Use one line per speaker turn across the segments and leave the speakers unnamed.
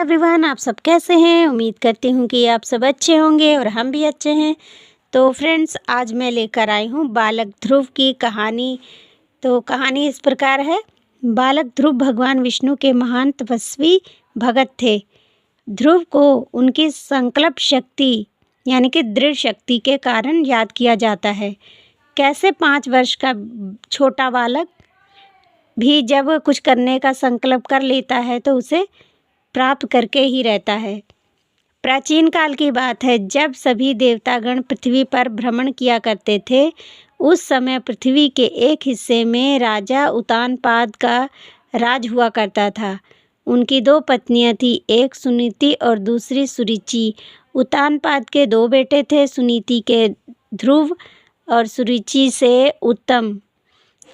Everyone, आप सब कैसे हैं। उम्मीद करती हूँ कि आप सब अच्छे होंगे और हम भी अच्छे हैं। तो फ्रेंड्स, आज मैं लेकर आई हूँ बालक ध्रुव की कहानी। तो कहानी इस प्रकार है। बालक ध्रुव भगवान विष्णु के महान तपस्वी भगत थे। ध्रुव को उनकी संकल्प शक्ति यानी कि दृढ़ शक्ति के कारण याद किया जाता है। कैसे 5 वर्ष का छोटा बालक भी जब कुछ करने का संकल्प कर लेता है तो उसे प्राप्त करके ही रहता है। प्राचीन काल की बात है, जब सभी देवतागण पृथ्वी पर भ्रमण किया करते थे। उस समय पृथ्वी के एक हिस्से में राजा उतानपाद का राज हुआ करता था। उनकी 2 पत्नियां थीं, एक सुनीति और दूसरी सुरुचि। उतानपाद के 2 बेटे थे, सुनीति के ध्रुव और सुरुचि से उत्तम।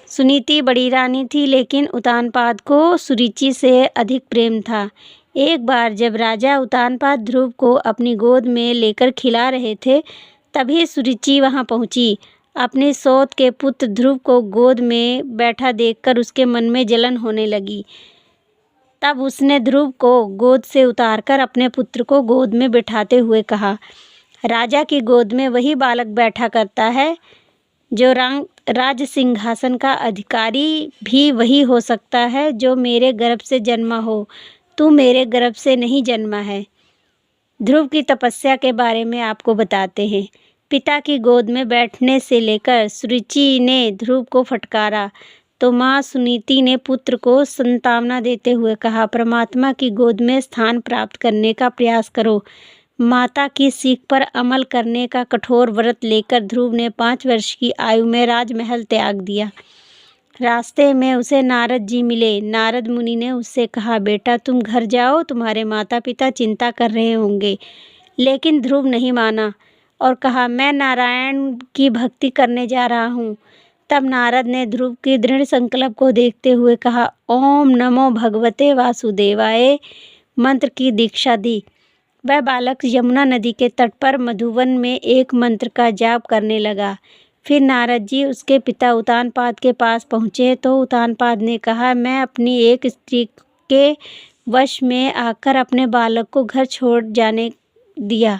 सुनीति बड़ी रानी थी, लेकिन उतानपाद को सुरुचि से अधिक प्रेम था। एक बार जब राजा उतानपाद ध्रुव को अपनी गोद में लेकर खिला रहे थे, तभी सुरुचि वहां पहुंची। अपने सौत के पुत्र ध्रुव को गोद में बैठा देखकर उसके मन में जलन होने लगी। तब उसने ध्रुव को गोद से उतारकर अपने पुत्र को गोद में बिठाते हुए कहा, राजा की गोद में वही बालक बैठा करता है जो राज सिंहासन का अधिकारी भी वही हो सकता है जो मेरे गर्भ से जन्मा हो। तू मेरे गर्भ से नहीं जन्मा है। ध्रुव की तपस्या के बारे में आपको बताते हैं। पिता की गोद में बैठने से लेकर सुरुचि ने ध्रुव को फटकारा तो माँ सुनीति ने पुत्र को सांत्वना देते हुए कहा, परमात्मा की गोद में स्थान प्राप्त करने का प्रयास करो। माता की सीख पर अमल करने का कठोर व्रत लेकर ध्रुव ने 5 वर्ष की आयु में राजमहल त्याग दिया। रास्ते में उसे नारद जी मिले। नारद मुनि ने उससे कहा, बेटा तुम घर जाओ, तुम्हारे माता पिता चिंता कर रहे होंगे। लेकिन ध्रुव नहीं माना और कहा, मैं नारायण की भक्ति करने जा रहा हूँ। तब नारद ने ध्रुव की दृढ़ संकल्प को देखते हुए कहा, ओम नमो भगवते वासुदेवाय मंत्र की दीक्षा दी। वह बालक यमुना नदी के तट पर मधुवन में एक मंत्र का जाप करने लगा। फिर नारद जी उसके पिता उतानपाद के पास पहुँचे तो उतानपाद ने कहा, मैं अपनी एक स्त्री के वश में आकर अपने बालक को घर छोड़ जाने दिया।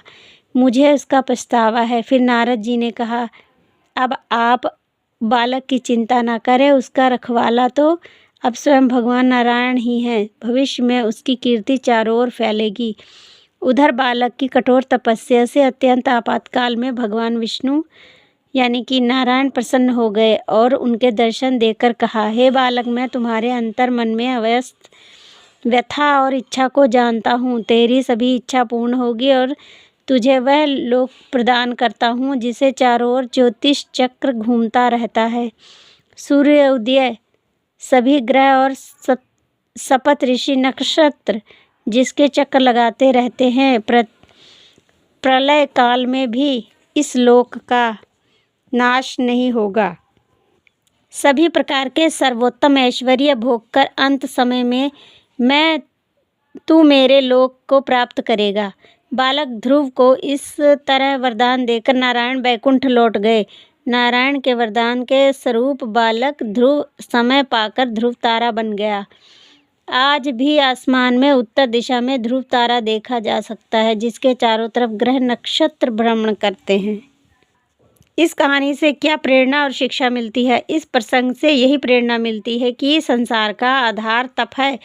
मुझे उसका पछतावा है। फिर नारद जी ने कहा, अब आप बालक की चिंता ना करें, उसका रखवाला तो अब स्वयं भगवान नारायण ही हैं। भविष्य में उसकी कीर्ति चारों ओर फैलेगी। उधर बालक की कठोर तपस्या से अत्यंत आपातकाल में भगवान विष्णु यानी कि नारायण प्रसन्न हो गए और उनके दर्शन देकर कहा, हे बालक, मैं तुम्हारे अंतर मन में अवस्थ व्यथा और इच्छा को जानता हूँ। तेरी सभी इच्छा पूर्ण होगी और तुझे वह लोक प्रदान करता हूँ जिसे चारों ओर ज्योतिष चक्र घूमता रहता है। सूर्य उदय, सभी ग्रह और सप्त ऋषि नक्षत्र जिसके चक्र लगाते रहते हैं। प्रलय काल में भी इस लोक का नाश नहीं होगा। सभी प्रकार के सर्वोत्तम ऐश्वर्य भोगकर अंत समय में तू मेरे लोक को प्राप्त करेगा। बालक ध्रुव को इस तरह वरदान देकर नारायण बैकुंठ लौट गए। नारायण के वरदान के स्वरूप बालक ध्रुव समय पाकर ध्रुव तारा बन गया। आज भी आसमान में उत्तर दिशा में ध्रुव तारा देखा जा सकता है, जिसके चारों तरफ ग्रह नक्षत्र भ्रमण करते हैं। इस कहानी से क्या प्रेरणा और शिक्षा मिलती है? इस प्रसंग से यही प्रेरणा मिलती है कि संसार का आधार तप है।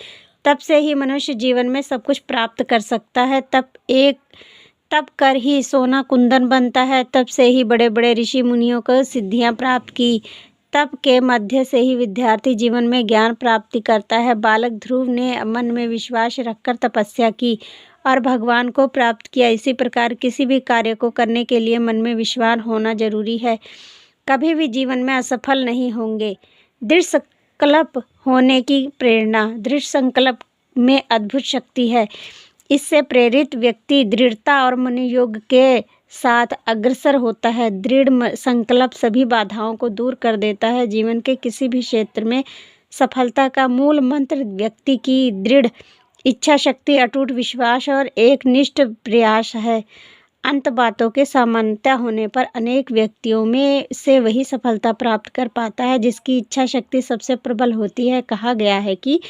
तप से ही मनुष्य जीवन में सब कुछ प्राप्त कर सकता है। तप कर ही सोना कुंदन बनता है। तप से ही बड़े बड़े ऋषि मुनियों को सिद्धियां प्राप्त की। तप के मध्य से ही विद्यार्थी जीवन में ज्ञान प्राप्ति करता है। बालक ध्रुव ने मन में विश्वास रखकर तपस्या की और भगवान को प्राप्त किया। इसी प्रकार किसी भी कार्य को करने के लिए मन में विश्वास होना जरूरी है। कभी भी जीवन में असफल नहीं होंगे। दृढ़ संकल्प होने की प्रेरणा। दृढ़ संकल्प में अद्भुत शक्ति है। इससे प्रेरित व्यक्ति दृढ़ता और मनोयोग के साथ अग्रसर होता है। दृढ़ संकल्प सभी बाधाओं को दूर कर देता है। जीवन के किसी भी क्षेत्र में सफलता का मूल मंत्र व्यक्ति की दृढ़ इच्छा शक्ति, अटूट विश्वास और एक निष्ठ प्रयास है। अंत बातों के सामान्यता होने पर अनेक व्यक्तियों में से वही सफलता प्राप्त कर पाता है जिसकी इच्छा शक्ति सबसे प्रबल होती है। कहा गया है कि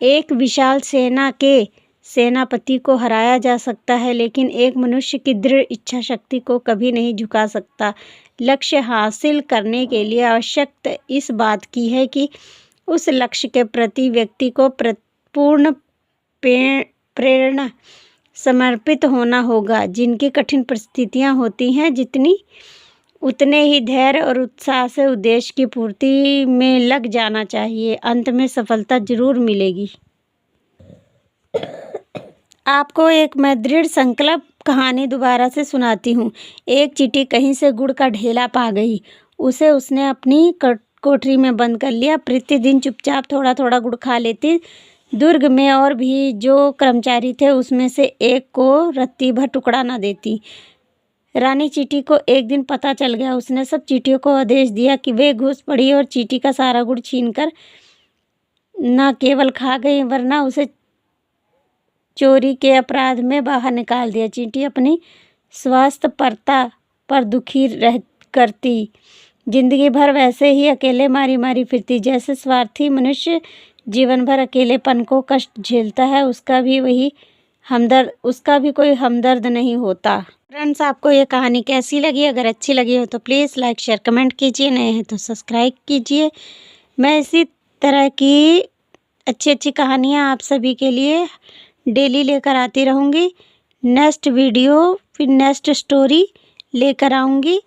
एक विशाल सेना के सेनापति को हराया जा सकता है, लेकिन एक मनुष्य की दृढ़ इच्छा शक्ति को कभी नहीं झुका सकता। लक्ष्य हासिल करने के लिए आवश्यक इस बात की है कि उस लक्ष्य के प्रति व्यक्ति को पूर्ण प्रेरणा समर्पित होना होगा। जिनकी कठिन परिस्थितियां होती हैं, उतने ही धैर्य और उत्साह से उद्देश्य की पूर्ति में लग जाना चाहिए। अंत में सफलता जरूर मिलेगी। आपको एक मैं दृढ़ संकल्प कहानी दोबारा से सुनाती हूँ। एक चींटी कहीं से गुड़ का ढेला पा गई। उसने अपनी कोठरी में बंद कर लिया। प्रतिदिन चुपचाप थोड़ा थोड़ा गुड़ खा लेती। दुर्ग में और भी जो कर्मचारी थे, उसमें से एक को रत्ती भर टुकड़ा न देती। रानी चींटी को एक दिन पता चल गया। उसने सब चींटियों को आदेश दिया कि वे घुस पड़ी और चींटी का सारा गुड़ छीनकर न केवल खा गई, वरना उसे चोरी के अपराध में बाहर निकाल दिया। चींटी अपनी स्वास्थ्यपरता पर दुखी करती। जिंदगी भर वैसे ही अकेले मारी मारी फिरती। जैसे स्वार्थी मनुष्य जीवन भर अकेलेपन को कष्ट झेलता है, उसका भी कोई हमदर्द नहीं होता। फ्रेंड्स, आपको ये कहानी कैसी लगी? अगर अच्छी लगी हो तो प्लीज़ लाइक शेयर कमेंट कीजिए। नए हैं तो सब्सक्राइब कीजिए। मैं इसी तरह की अच्छी अच्छी कहानियाँ आप सभी के लिए डेली लेकर आती रहूँगी। नेक्स्ट वीडियो फिर नेक्स्ट स्टोरी लेकर आऊँगी।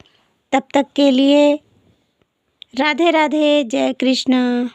तब तक के लिए राधे राधे, जय कृष्णा।